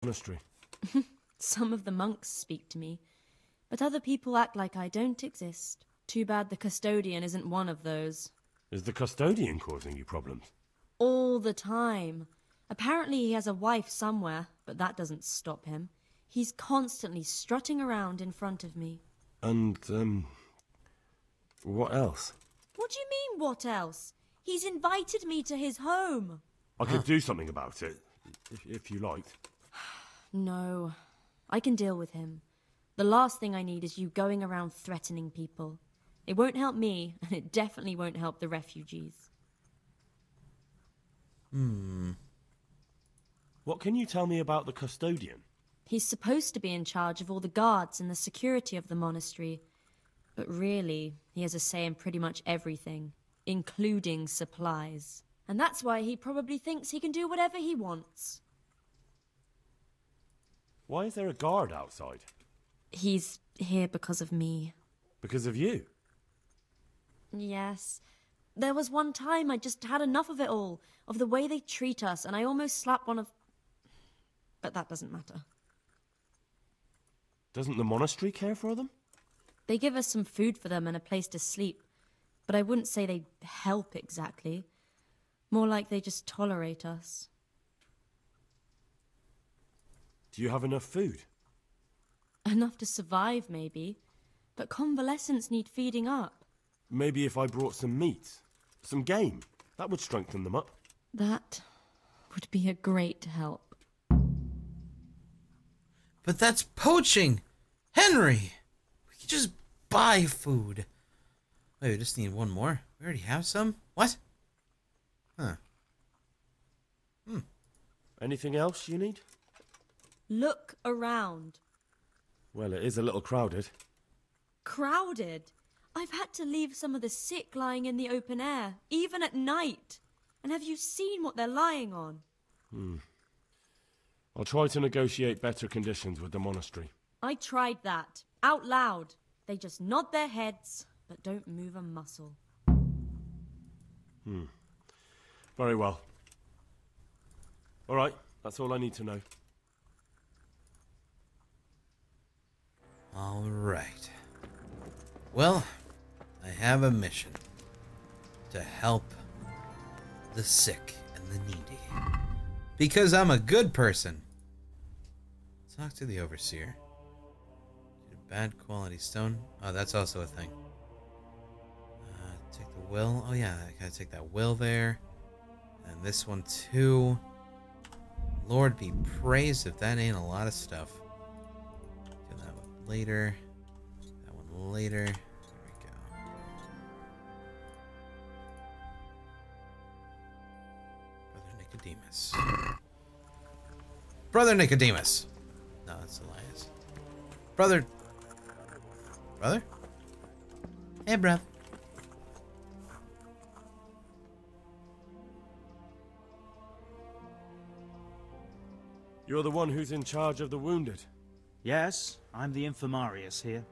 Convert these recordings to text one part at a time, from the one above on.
monastery? Some of the monks speak to me, but other people act like I don't exist. Too bad the custodian isn't one of those. Is the custodian causing you problems? All the time. Apparently he has a wife somewhere, but that doesn't stop him. He's constantly strutting around in front of me. And, what else? What do you mean, what else? He's invited me to his home. I could do something about it, if you liked. No, I can deal with him. The last thing I need is you going around threatening people. It won't help me, and it definitely won't help the refugees. What can you tell me about the custodian? He's supposed to be in charge of all the guards and the security of the monastery. But really, he has a say in pretty much everything, including supplies. And that's why he probably thinks he can do whatever he wants. Why is there a guard outside? He's here because of me. Because of you? Yes. There was one time I just had enough of it all, of the way they treat us, and I almost slapped one of... But that doesn't matter. Doesn't the monastery care for them? They give us some food for them and a place to sleep, but I wouldn't say they help exactly. More like they just tolerate us. Do you have enough food? Enough to survive, maybe. But convalescents need feeding up. Maybe if I brought some meat, some game, that would strengthen them up. That would be a great help. But that's poaching! Henry! We could just buy food. Wait, we just need one more. We already have some? What? Huh. Anything else you need? Look around. Well, it is a little crowded. Crowded? I've had to leave some of the sick lying in the open air, even at night. And have you seen what they're lying on? I'll try to negotiate better conditions with the monastery. I tried that, out loud. They just nod their heads, but don't move a muscle. Very well. All right, that's all I need to know. All right. Well, I have a mission. To help the sick and the needy. Because I'm a good person. Talk to the overseer. Get a bad quality stone. Oh, that's also a thing. Take the will. Oh yeah, I gotta take that will there. And this one too. Lord be praised if that ain't a lot of stuff. Do that one later. That one later. There we go. Brother Nicodemus. Brother Nicodemus! No, that's Elias. Brother... Brother? Hey, bruv. You're the one who's in charge of the wounded. Yes, I'm the infirmarius here.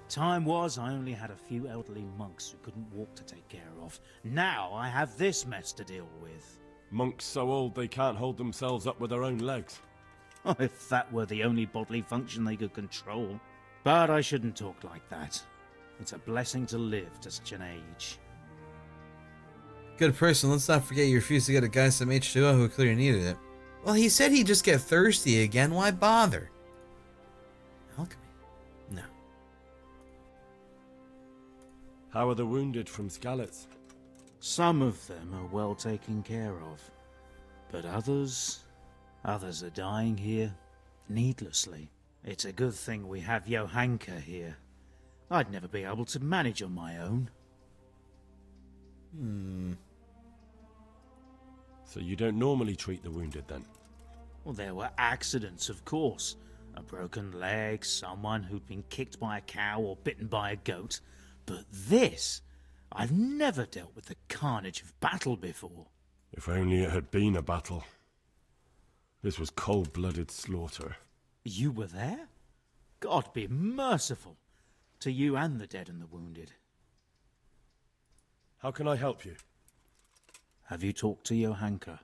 Time was I only had a few elderly monks who couldn't walk to take care of. Now I have this mess to deal with. Monks so old they can't hold themselves up with their own legs. Oh, if that were the only bodily function they could control. But I shouldn't talk like that. It's a blessing to live to such an age. Good person, let's not forget you refused to get a guy some H2O who clearly needed it. Well, he said he'd just get thirsty again, why bother? Alchemy? No. How are the wounded from Skalitz? Some of them are well taken care of. But others are dying here, needlessly. It's a good thing we have Johanka here. I'd never be able to manage on my own. So you don't normally treat the wounded then? Well, there were accidents, of course. A broken leg, someone who'd been kicked by a cow or bitten by a goat. But this... I've never dealt with the carnage of battle before. If only it had been a battle. This was cold-blooded slaughter. You were there? God be merciful to you and the dead and the wounded. How can I help you? Have you talked to Johanka?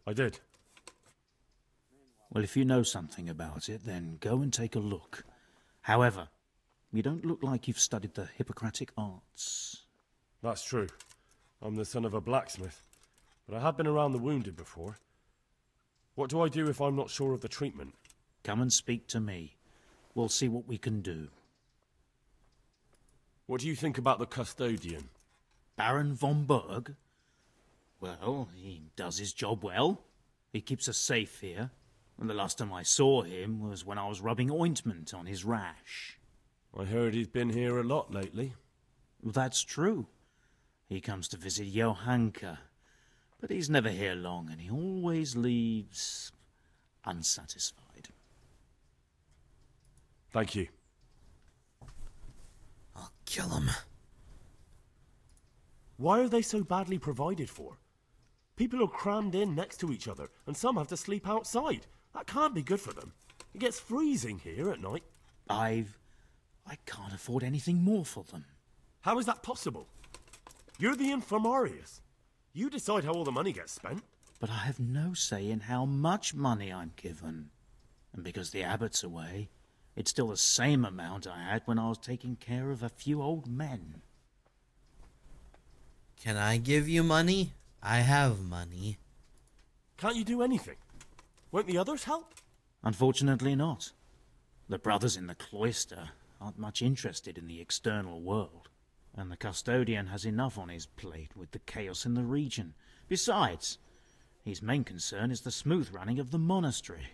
I did. Well, if you know something about it, then go and take a look. However, you don't look like you've studied the Hippocratic arts. That's true. I'm the son of a blacksmith, but I have been around the wounded before. What do I do if I'm not sure of the treatment? Come and speak to me. We'll see what we can do. What do you think about the custodian? Baron von Berg? Well, he does his job well. He keeps us safe here. And the last time I saw him was when I was rubbing ointment on his rash. I heard he's been here a lot lately. That's true. He comes to visit Johanka, but he's never here long, and he always leaves unsatisfied. Thank you. I'll kill him. Why are they so badly provided for? People are crammed in next to each other, and some have to sleep outside. That can't be good for them. It gets freezing here at night. I can't afford anything more for them. How is that possible? You're the infirmarius. You decide how all the money gets spent. But I have no say in how much money I'm given. And because the abbot's away, it's still the same amount I had when I was taking care of a few old men. Can I give you money? I have money. Can't you do anything? Won't the others help? Unfortunately not. The brothers in the cloister aren't much interested in the external world. And the custodian has enough on his plate with the chaos in the region. Besides, his main concern is the smooth running of the monastery.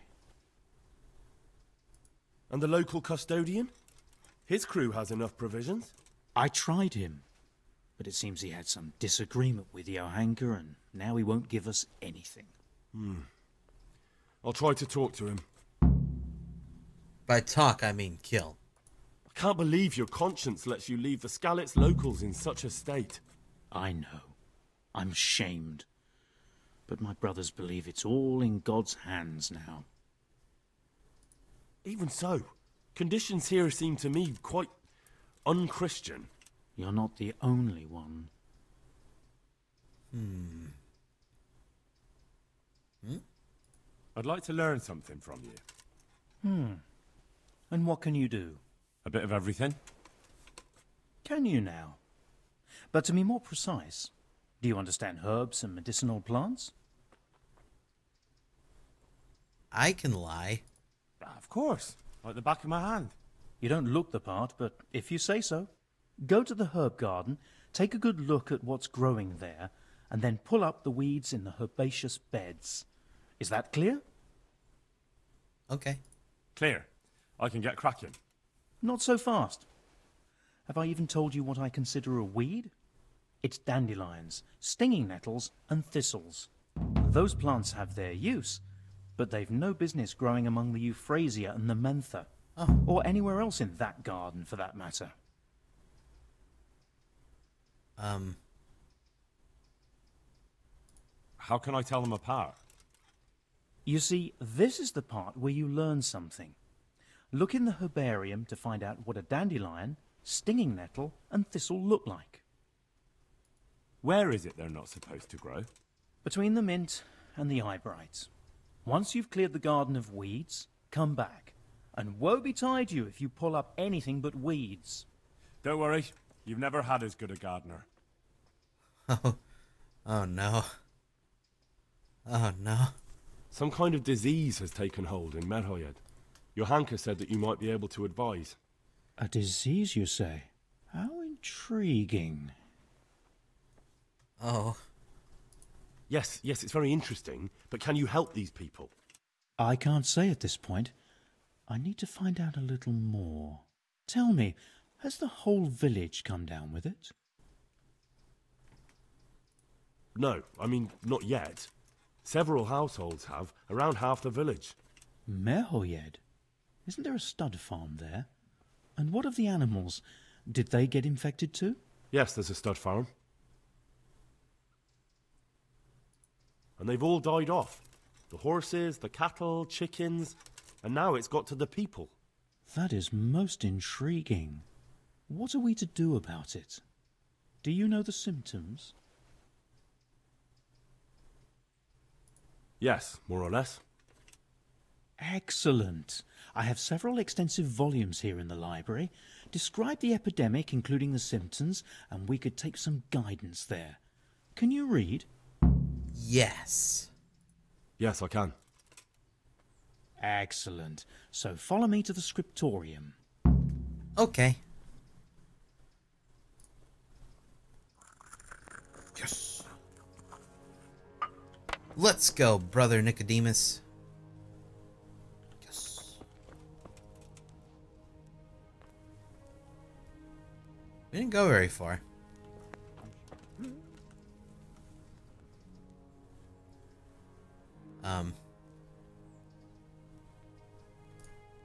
And the local custodian? His crew has enough provisions. I tried him, but it seems he had some disagreement with Johanka, and now he won't give us anything. I'll try to talk to him. By talk, I mean kill. I can't believe your conscience lets you leave the Skalitz locals in such a state. I know. I'm shamed. But my brothers believe it's all in God's hands now. Even so, conditions here seem to me quite unchristian. You're not the only one. I'd like to learn something from you. And what can you do? A bit of everything. Can you now? But to be more precise, do you understand herbs and medicinal plants? I can lie. Of course, like the back of my hand. You don't look the part, but if you say so. Go to the herb garden, take a good look at what's growing there, and then pull up the weeds in the herbaceous beds. Is that clear? Okay. Clear. I can get cracking. Not so fast. Have I even told you what I consider a weed? It's dandelions, stinging nettles, and thistles. Those plants have their use, but they've no business growing among the euphrasia and the mentha, or anywhere else in that garden for that matter. How can I tell them apart? You see, this is the part where you learn something. Look in the herbarium to find out what a dandelion, stinging nettle, and thistle look like. Where is it they're not supposed to grow? Between the mint and the eyebrights. Once you've cleared the garden of weeds, come back. And woe betide you if you pull up anything but weeds. Don't worry, you've never had as good a gardener. Oh no. Oh no. Some kind of disease has taken hold in Merhoyed. Johanka said that you might be able to advise. A disease, you say? How intriguing. Oh. Yes, it's very interesting, but can you help these people? I can't say at this point. I need to find out a little more. Tell me, has the whole village come down with it? No, I mean, not yet. Several households have, around half the village. Merhoyed? Isn't there a stud farm there? And what of the animals? Did they get infected too? Yes, there's a stud farm. And they've all died off. The horses, the cattle, chickens, and now it's got to the people. That is most intriguing. What are we to do about it? Do you know the symptoms? Yes, more or less. Excellent. I have several extensive volumes here in the library. Describe the epidemic, including the symptoms, and we could take some guidance there. Can you read? Yes. Yes, I can. Excellent. So follow me to the scriptorium. Okay. Yes. Let's go, brother Nicodemus. Yes. We didn't go very far.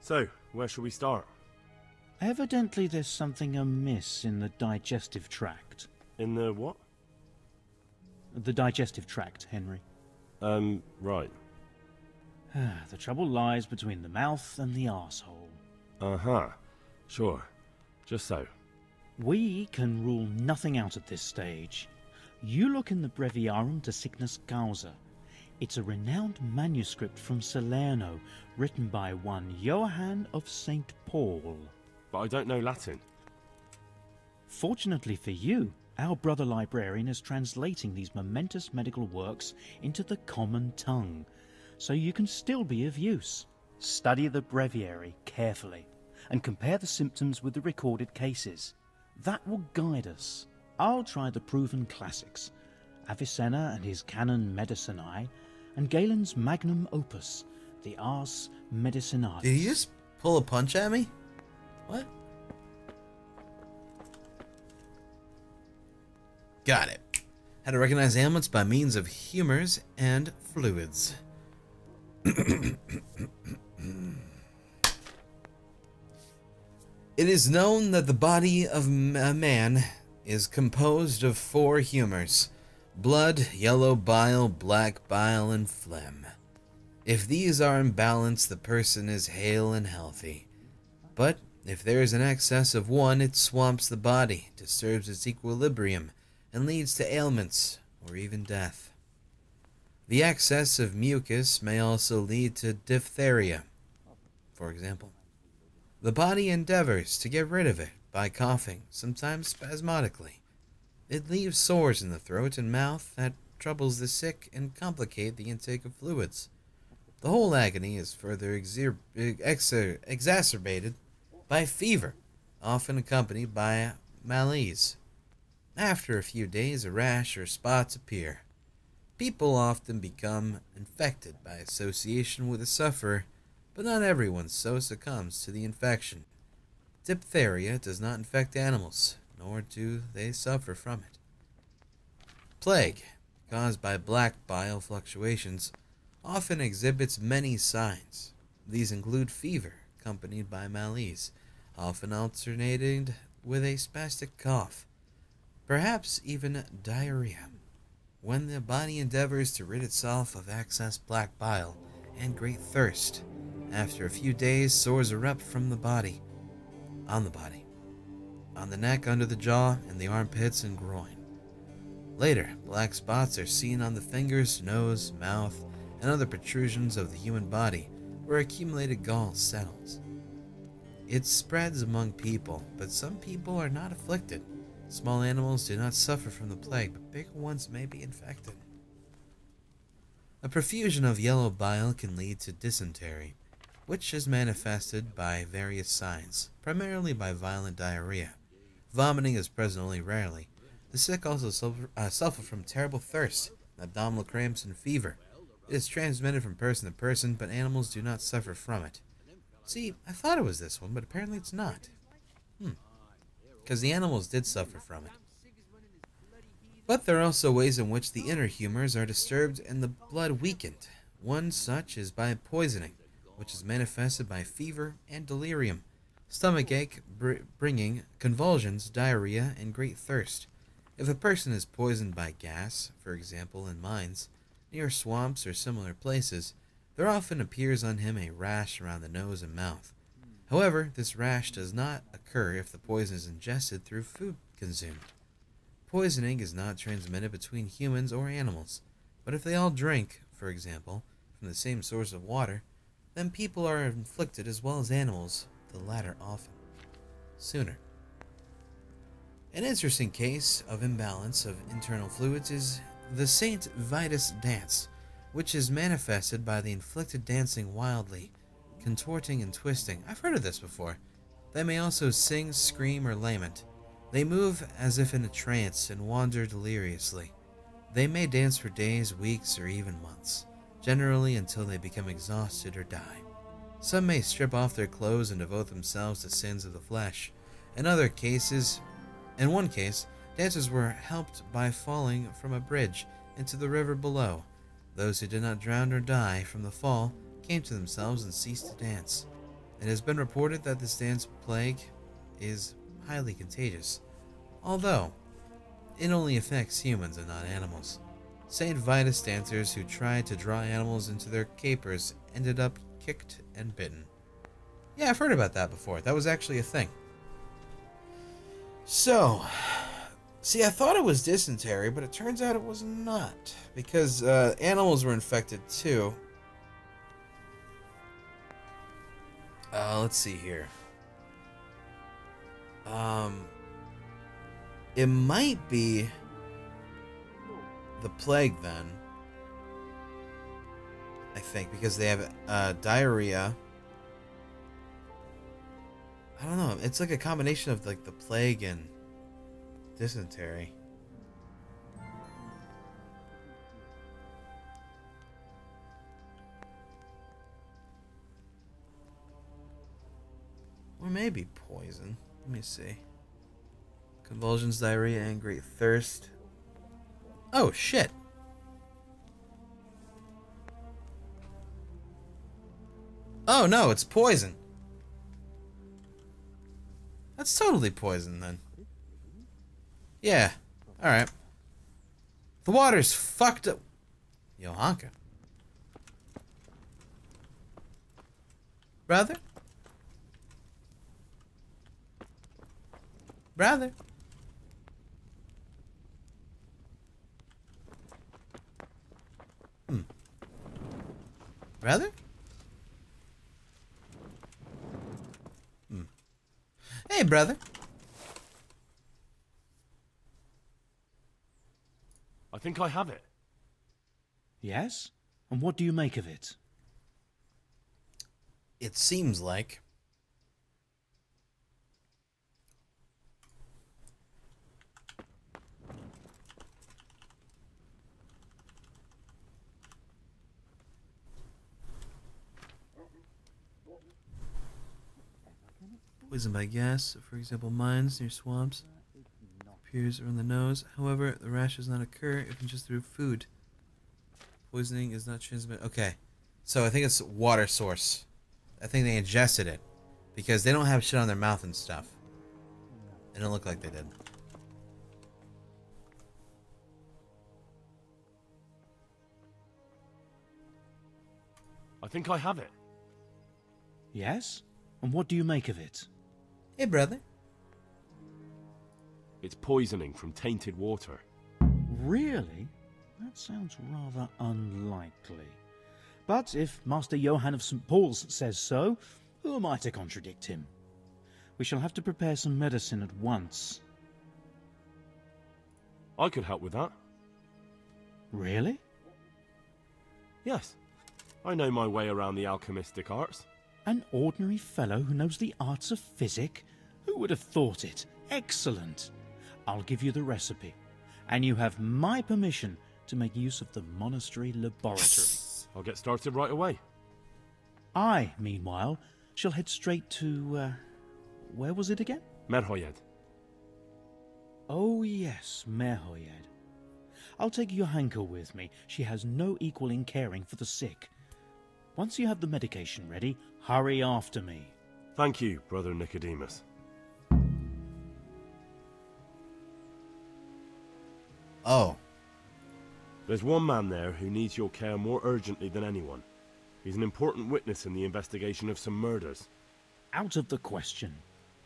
So, where shall we start? Evidently there's something amiss in the digestive tract. In the what? The digestive tract, Henry. Right. The trouble lies between the mouth and the arsehole. Uh-huh. Sure. Just so. We can rule nothing out at this stage. You look in the Breviarum de Sickness Causa. It's a renowned manuscript from Salerno, written by one Johann of St. Paul. But I don't know Latin. Fortunately for you, our brother librarian is translating these momentous medical works into the common tongue, so you can still be of use. Study the breviary carefully and compare the symptoms with the recorded cases. That will guide us. I'll try the proven classics, Avicenna and his Canon Medicinae, and Galen's magnum opus, the Ars Medicinalis. Did he just pull a punch at me? What? Got it. How to recognize ailments by means of humors and fluids. It is known that the body of a man is composed of 4 humors: blood, yellow bile, black bile, and phlegm. If these are in balance, the person is hale and healthy. But if there is an excess of one, it swamps the body, disturbs its equilibrium, and leads to ailments or even death. The excess of mucus may also lead to diphtheria, for example. The body endeavors to get rid of it by coughing, sometimes spasmodically. It leaves sores in the throat and mouth that troubles the sick and complicate the intake of fluids. The whole agony is further exacerbated by fever, often accompanied by malaise. After a few days, a rash or spots appear. People often become infected by association with the sufferer, but not everyone so succumbs to the infection. Diphtheria does not infect animals, nor do they suffer from it. Plague, caused by black bile fluctuations, often exhibits many signs. These include fever, accompanied by malaise, often alternating with a spastic cough, perhaps even diarrhea. When the body endeavors to rid itself of excess black bile and great thirst, after a few days, sores erupt from the body, on the neck, under the jaw, and the armpits and groin. Later, black spots are seen on the fingers, nose, mouth, and other protrusions of the human body where accumulated gall settles. It spreads among people, but some people are not afflicted. Small animals do not suffer from the plague, but bigger ones may be infected. A profusion of yellow bile can lead to dysentery, which is manifested by various signs, primarily by violent diarrhea. Vomiting is present only rarely. The sick also suffer from terrible thirst, abdominal cramps, and fever. It is transmitted from person to person, but animals do not suffer from it. See, I thought it was this one, but apparently it's not. Because the animals did suffer from it. But there are also ways in which the inner humors are disturbed and the blood weakened. One such is by poisoning, which is manifested by fever and delirium, stomachache bringing convulsions, diarrhea, and great thirst. If a person is poisoned by gas, for example in mines, near swamps or similar places, there often appears on him a rash around the nose and mouth. However, this rash does not occur if the poison is ingested through food consumed. Poisoning is not transmitted between humans or animals, but if they all drink, for example, from the same source of water, then people are inflicted as well as animals, the latter often sooner. An interesting case of imbalance of internal fluids is the Saint Vitus dance, which is manifested by the inflicted dancing wildly, contorting and twisting. I've heard of this before. They may also sing, scream, or lament. They move as if in a trance and wander deliriously. They may dance for days, weeks, or even months, generally until they become exhausted or die. Some may strip off their clothes and devote themselves to sins of the flesh. In one case, dancers were helped by falling from a bridge into the river below. Those who did not drown or die from the fall came to themselves and ceased to dance. It has been reported that this dance plague is highly contagious, although it only affects humans and not animals. St. Vitus dancers who tried to draw animals into their capers ended up kicked and bitten. Yeah, I've heard about that before. That was actually a thing. So, see, I thought it was dysentery, but it turns out it was not, because animals were infected too. Let's see here. It might be the plague then, I think, because they have diarrhea. I don't know. It's like a combination of like the plague and dysentery. Or maybe poison. Let me see. Convulsions, diarrhea, and great thirst. Oh, shit. Oh, no, it's poison. That's totally poison, then. Yeah. Alright. The water's fucked up. Johanka. Brother? Brother? Brother? Hey, brother. I think I have it. Yes? And what do you make of it? It seems like poison by gas, for example, mines near swamps, appears around the nose. However, the rash does not occur if just through food. Poisoning is not transmitted. Okay, so I think it's water source. I think they ingested it because they don't have shit on their mouth and stuff. It don't look like they did. I think I have it. Yes? And what do you make of it? Hey, brother. It's poisoning from tainted water. Really? That sounds rather unlikely. But if Master Johann of St. Paul's says so, who am I to contradict him? We shall have to prepare some medicine at once. I could help with that. Really? Yes. I know my way around the alchemistic arts. An ordinary fellow who knows the arts of physic? Who would have thought it? Excellent. I'll give you the recipe, and you have my permission to make use of the monastery laboratory. I'll get started right away. I, meanwhile, shall head straight to, where was it again? Merhoyed. Oh yes, Merhoyed. I'll take Johanka with me. She has no equal in caring for the sick. Once you have the medication ready, hurry after me. Thank you, Brother Nicodemus. Oh. There's one man there who needs your care more urgently than anyone. He's an important witness in the investigation of some murders. Out of the question.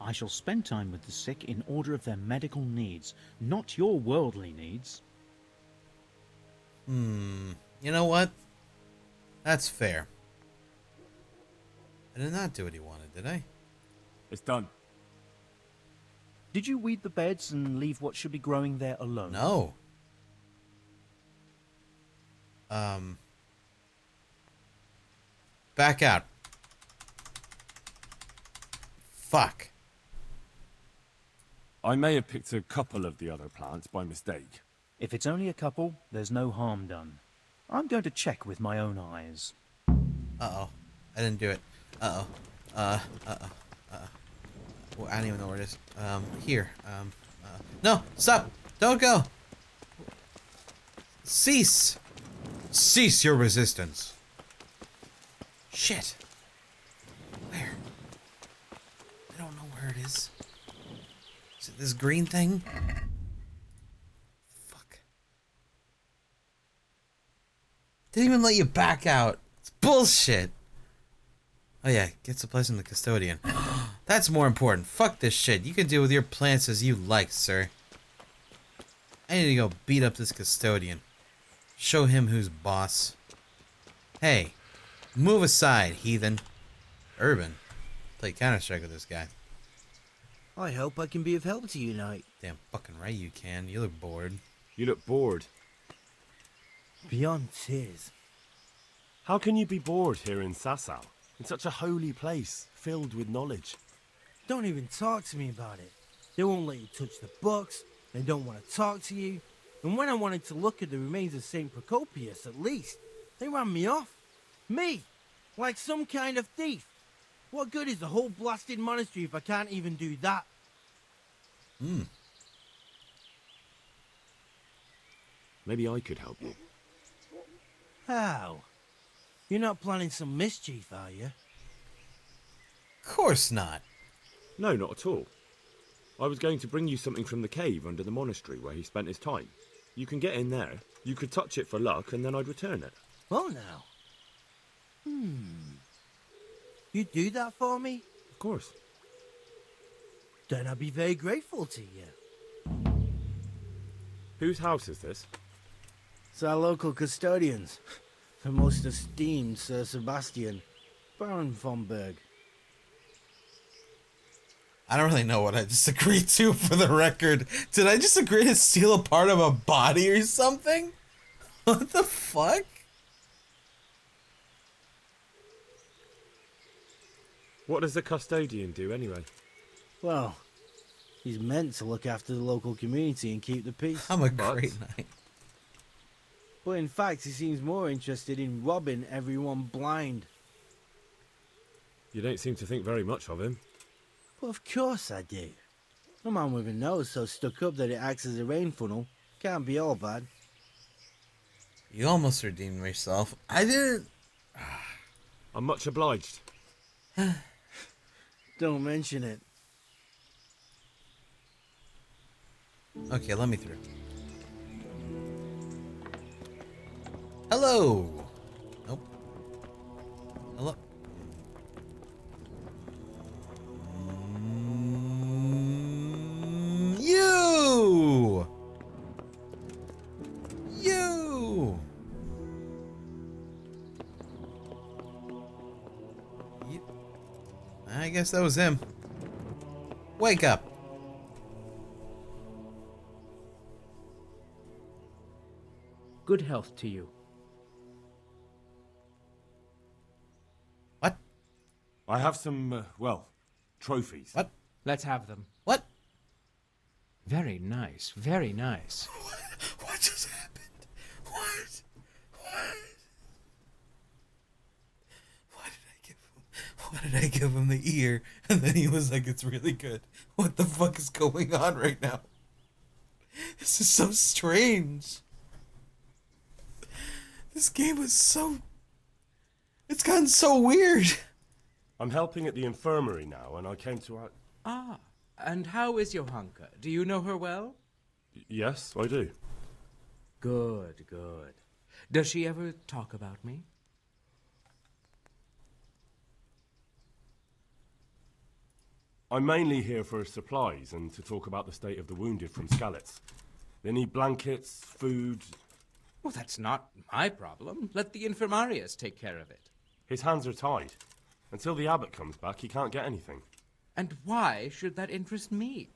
I shall spend time with the sick in order of their medical needs, not your worldly needs. You know what? That's fair. I did not do what he wanted, did I? It's done. Did you weed the beds and leave what should be growing there alone? No. Back out. Fuck. I may have picked a couple of the other plants by mistake. If it's only a couple, there's no harm done. I'm going to check with my own eyes. Uh-oh. I didn't do it. Uh-oh. Uh-oh. Well, I don't even know where it is. Here. No! Stop! Don't go! Cease! Cease your resistance. Shit. Where? I don't know where it is. Is it this green thing? Fuck. Didn't even let you back out. It's bullshit. Oh yeah, get supplies from the custodian. That's more important. Fuck this shit. You can deal with your plants as you like, sir. I need to go beat up this custodian. Show him who's boss. Hey, move aside, heathen. Urban. Play Counter-Strike with this guy. I hope I can be of help to you, Knight. Damn fucking right you can. You look bored. You look bored. Beyond tears. How can you be bored here in Sasau? In such a holy place, filled with knowledge. Don't even talk to me about it. They won't let you touch the books. They don't want to talk to you. And when I wanted to look at the remains of St. Procopius, at least, they ran me off. Me! Like some kind of thief. What good is the whole blasted monastery if I can't even do that? Maybe I could help you. How? You're not planning some mischief, are you? Of course not. No, not at all. I was going to bring you something from the cave under the monastery where he spent his time. You can get in there, you could touch it for luck, and then I'd return it. Well now. You'd do that for me? Of course. Then I'd be very grateful to you. Whose house is this? It's our local custodians. The most esteemed Sir Sebastian, Baron von Berg. I don't really know what I just agreed to, for the record. Did I just agree to steal a part of a body or something? What the fuck? What does the custodian do anyway? Well, he's meant to look after the local community and keep the peace. I'm a great knight. But in fact, he seems more interested in robbing everyone blind. You don't seem to think very much of him. But of course I do. A man with a nose so stuck up that it acts as a rain funnel can't be all bad. You almost redeemed yourself. I didn't. I'm much obliged. Don't mention it. Okay, let me through. Hello. Nope. Hello. You. I guess that was him. Wake up. Good health to you. What? I have some, trophies. What? Let's have them. What? Very nice, very nice. What just happened? What? Why did I give him the ear? And then he was like, it's really good. What the fuck is going on right now? This is so strange. This game is so... It's gotten so weird. I'm helping at the infirmary now, and I came to... Ah, and how is Johanka? Do you know her well? Yes, I do. Good, good. Does she ever talk about me? I'm mainly here for supplies and to talk about the state of the wounded from Skalitz. They need blankets, food... Well, that's not my problem. Let the infirmarius take care of it. His hands are tied, Until the abbot comes back, he can't get anything. And why should that interest me?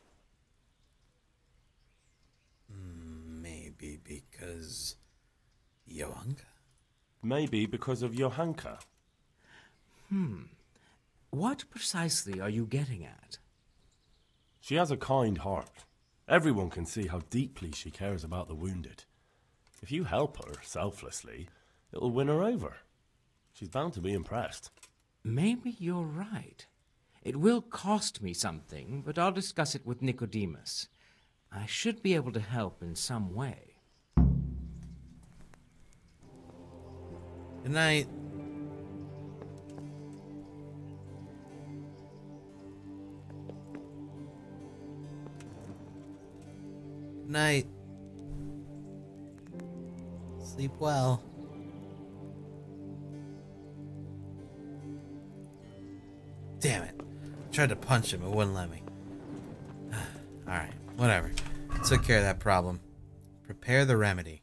Maybe because Johanka? Maybe because of Johanka. What precisely are you getting at? She has a kind heart. Everyone can see how deeply she cares about the wounded. If you help her selflessly, it'll win her over. She's bound to be impressed. Maybe you're right. It will cost me something, but I'll discuss it with Nicodemus. I should be able to help in some way. Good night. Good night. Sleep well. Damn it. I tried to punch him, it wouldn't let me. Alright, whatever. Took care of that problem. Prepare the remedy.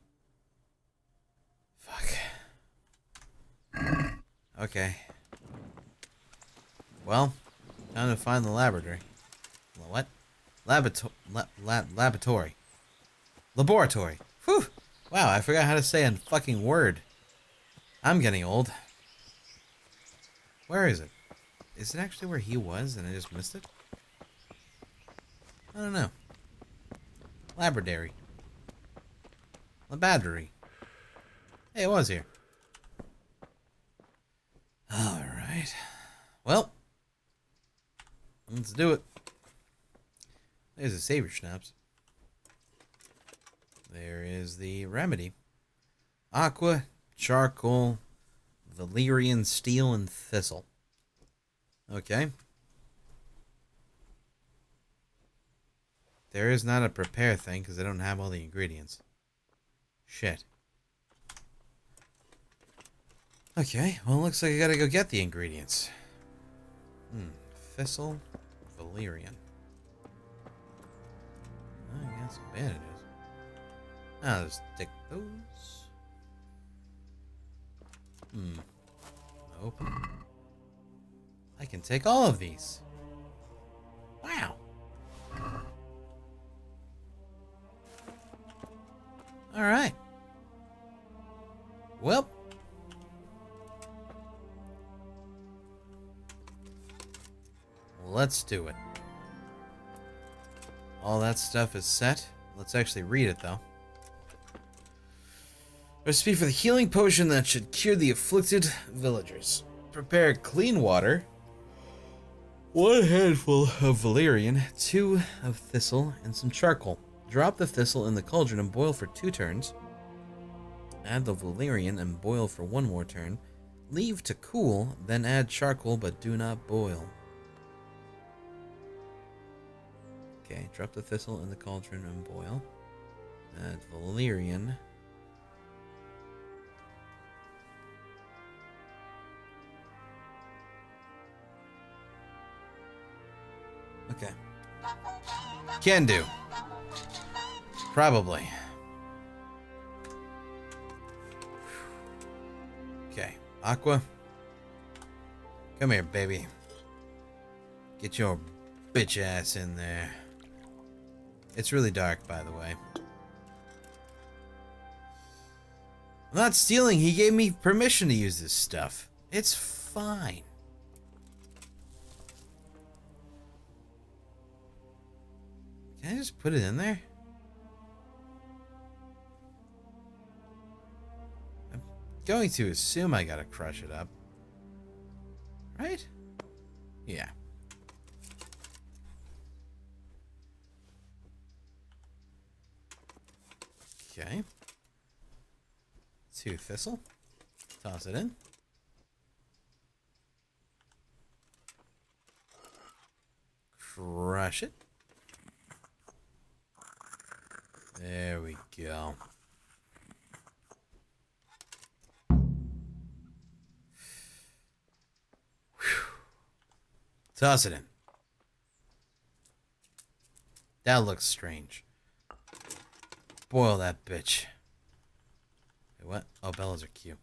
Fuck. Okay. Well, time to find the laboratory. What? Laboratory. Laboratory. Whew. Wow, I forgot how to say a fucking word. I'm getting old. Where is it? Is it actually where he was and I just missed it? I don't know. Laboratory. Laboratory. Hey, it was here. Alright. Well. Let's do it. There's a savior schnapps. There is the remedy. Aqua, charcoal, Valyrian steel, and thistle. Okay. There is not a prepare thing because I don't have all the ingredients. Shit. Okay, well, looks like I gotta go get the ingredients. Thistle, Valyrian. I got some bandages. I'll just take those. Nope. I can take all of these. Wow. Alright. Well. Let's do it. All that stuff is set. Let's actually read it, though. Recipe for the healing potion that should cure the afflicted villagers. Prepare clean water. 1 handful of valerian, 2 of thistle, and some charcoal. Drop the thistle in the cauldron and boil for 2 turns. Add the valerian and boil for 1 more turn. Leave to cool, then add charcoal, but do not boil. Okay, drop the thistle in the cauldron and boil. Add valerian. Okay. Can do. Probably. Okay. Aqua. Come here, baby. Get your bitch ass in there. It's really dark, by the way. I'm not stealing. He gave me permission to use this stuff. It's fine. Can I just put it in there? I'm going to assume I gotta crush it up. Right? Yeah. Okay. 2 thistle. Toss it in. Crush it. There we go. Whew. Toss it in. That looks strange. Boil that bitch. Wait, what? Oh, bellows are cute.